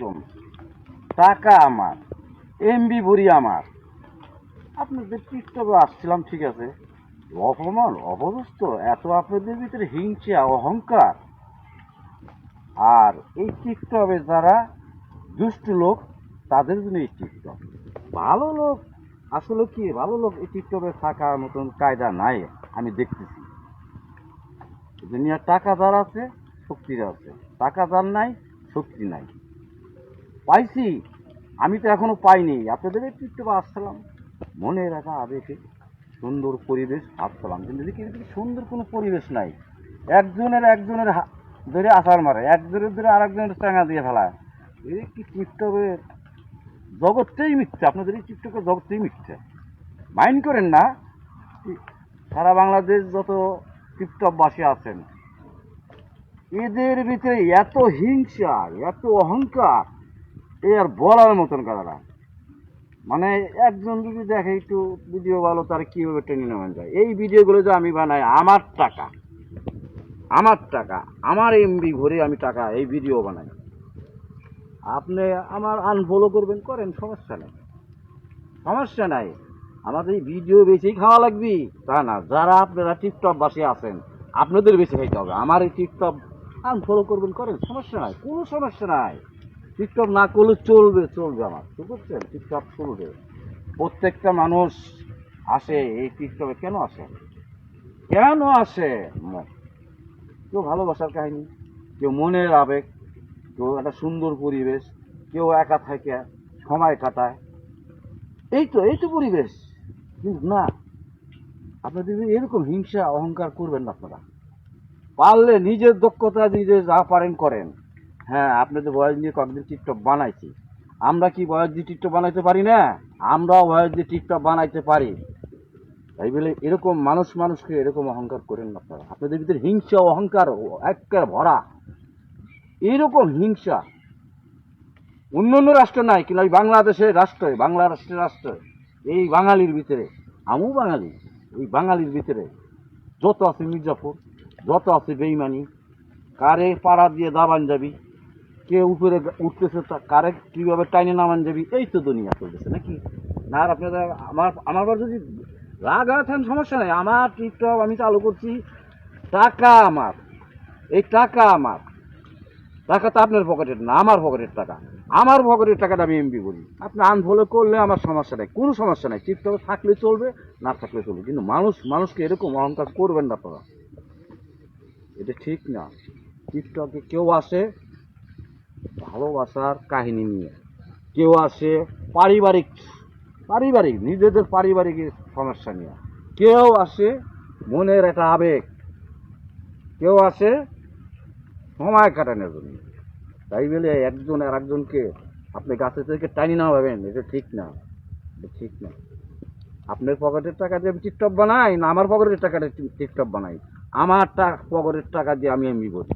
জন, টাকা আমার, এমবি ভরি আমার। আপনাদের টিকটকে আসছিলাম, ঠিক আছে, অপমান অপদস্থ এত আপনাদের ভিতরে হিংসা অহংকার। আর এই টিকটকে যারা দুষ্ট লোক, তাদের জন্য এই টিকটক। ভালো লোক আসলে কি, ভালো লোক এই টিকটকে থাকার মতন কায়দা নাই। আমি দেখতেছি দুনিয়ার টাকা যার আছে, শক্তির আছে, টাকা যার নাই, শক্তি নাই। পাইছি, আমি তো এখনো পাইনি। আপনাদের এই টিকটকে আসছিলাম মনে রাখা আবেগে, সুন্দর পরিবেশ আসছিলাম, কিন্তু দেখি সুন্দর কোনো পরিবেশ নাই। একজনের ধরে আছাড় মারে, একজনের ধরে আরেকজনের টাঙা দিয়ে ফেলায়। এই কি টিকটকের জগৎটাই মিথ্যা, আপনাদের এই টিকটকের জগৎটাই মিথ্যা। মাইন্ড করেন না। সারা বাংলাদেশ যত টিকটকবাসী আছেন, এদের ভিতরে এত হিংসা, এত অহংকার, এ আর বলার মতন কথা না। মানে একজন যদি দেখে একটু ভিডিও ভালো, তার কীভাবে টেনে নেওয়া যায়। এই ভিডিওগুলো যে আমি বানাই, আমার টাকা, আমার এমবি ভরে আমি টাকা এই ভিডিও বানাই। আপনি আমার আনফলো করবেন, করেন, সমস্যা নাই। আমাদের এই ভিডিও বেশি খাওয়া লাগবে তা না। যারা আপনারা টিকটকবাসী আছেন, আপনাদের বেশি খাইতে হবে। আমার এই টিকটক আনফলো করবেন, করেন, সমস্যা নাই, কোনো সমস্যা নাই। টিকটক না করলে চলবে, আমার, ঠিক বুঝছেন? টিকটক চলবে। প্রত্যেকটা মানুষ আসে এই টিকটকে। কেন আসে? কেউ ভালোবাসার কাহিনী, কেউ মনের আবেগ, কেউ একটা সুন্দর পরিবেশ, কেউ একা থাকে সময় কাটায়। এই তো পরিবেশ। কিন্তু না, আপনাদের এরকম হিংসা অহংকার করবেন না। আপনারা পারলে নিজের দক্ষতা নিজে যা পারেন করেন। হ্যাঁ, আপনাদের বয়স নিয়ে কয়েকদিন টিকটক বানাইছি। আমরা কি বয়স দিয়ে টিকটক বানাইতে পারি না? আমরাও বয়স দিয়ে টিকটক বানাইতে পারি। তাই বলে এরকম মানুষকে এরকম অহংকার করেন না আপনারা। আপনাদের ভিতরে হিংসা অহংকার একেবারে ভরা। এরকম হিংসা অন্য রাষ্ট্র নাই, কিন্তু এই বাংলাদেশের রাষ্ট্র, এই বাঙালির ভিতরে, আমিও বাঙালি, এই বাঙালির ভিতরে যত আছে মির্জাপুর, যত আছে বেইমানি, কারে পাড়া দিয়ে দাবান যাবি, কে উপরে উঠতেছে, কারে কিভাবে টাইনে নামান যাবি, এই তো দুনিয়া চলতেছে নাকি না? আর আপনারা আমার যদি রাগ আছেন, সমস্যা নেই। আমার টিকটক আমি চালু করছি, টাকা আমার, এই টাকা আমার, টাকা তো আপনার পকেটের না, আমার পকেটের টাকা। আমার পকেটের টাকাটা আমি এমবি বলি। আপনি আনফলো করলে আমার সমস্যা নেই, কোনো সমস্যা নেই। টিকটকে থাকলে চলবে, না থাকলে চলবে, কিন্তু মানুষকে এরকম অহংকার করবেন না আপনারা। এটা ঠিক না। টিকটকে কেউ আসে ভালোবাসার কাহিনী নিয়ে, কেউ আসে পারিবারিক নিজেদের পারিবারিক সমস্যা নিয়ে, কেউ আসে মনের একটা আবেগ, কেউ আসে সময় কাটানোর জন্য। তাই বলে একজন আর একজনকে আপনি গাছে থেকে টানি না ভাবেন, এটা ঠিক না। আপনার পকেটের টাকা দিয়ে আমি টিকটক বানাই, না আমার পকেটের টাকাটা টিকটক বানাই? আমার পকেটের টাকা দিয়ে আমি এমবি করি।